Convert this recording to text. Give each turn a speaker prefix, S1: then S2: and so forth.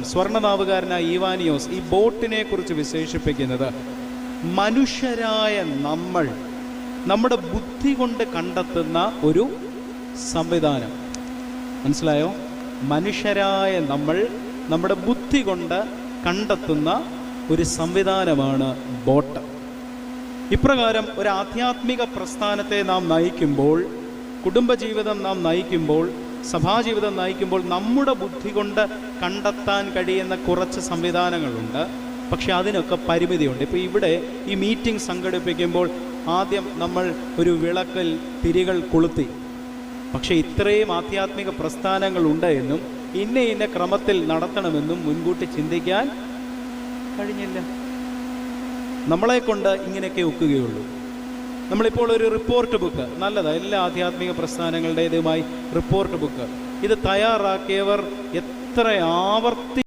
S1: സ്വർണ്ണനാവുകാരനായ ഈവാനിയോസ് ഈ ബോട്ടിനെ കുറിച്ച് വിശേഷിപ്പിക്കുന്നത് മനുഷ്യരായ നമ്മൾ നമ്മുടെ ബുദ്ധി കൊണ്ട് കണ്ടെത്തുന്ന ഒരു സംവിധാനം. മനസ്സിലായോ? മനുഷ്യരായ നമ്മൾ നമ്മുടെ ബുദ്ധി കൊണ്ട് കണ്ടെത്തുന്ന ഒരു സംവിധാനമാണ് ബോട്ട്. ഇപ്രകാരം ഒരു ആധ്യാത്മിക പ്രസ്ഥാനത്തെ നാം നയിക്കുമ്പോൾ, കുടുംബജീവിതം നാം നയിക്കുമ്പോൾ, സഭാജീവിതം നയിക്കുമ്പോൾ നമ്മുടെ ബുദ്ധി കൊണ്ട് കണ്ടെത്താൻ കഴിയുന്ന കുറച്ച് സംവിധാനങ്ങളുണ്ട്. പക്ഷെ അതിനൊക്കെ പരിമിതിയുണ്ട്. ഇപ്പോൾ ഇവിടെ ഈ മീറ്റിംഗ് സംഘടിപ്പിക്കുമ്പോൾ ആദ്യം നമ്മൾ ഒരു വിളക്കിൽ തിരികൾ കൊളുത്തി. പക്ഷേ ഇത്രയും ആധ്യാത്മിക പ്രസ്ഥാനങ്ങളുണ്ട് എന്നും ഇന്ന ക്രമത്തിൽ നടത്തണമെന്നും മുൻകൂട്ടി ചിന്തിക്കാൻ കഴിഞ്ഞില്ല. നമ്മളെ കൊണ്ട് ഇങ്ങനെയൊക്കെ ഒക്കുകയുള്ളൂ. നമ്മളിപ്പോൾ ഒരു റിപ്പോർട്ട് ബുക്ക്, നല്ലതാണ്, എല്ലാ ആധ്യാത്മിക പ്രസ്ഥാനങ്ങളുടേതുമായി റിപ്പോർട്ട് ബുക്ക്, ഇത് തയ്യാറാക്കിയവർ എത്ര ആവർത്തി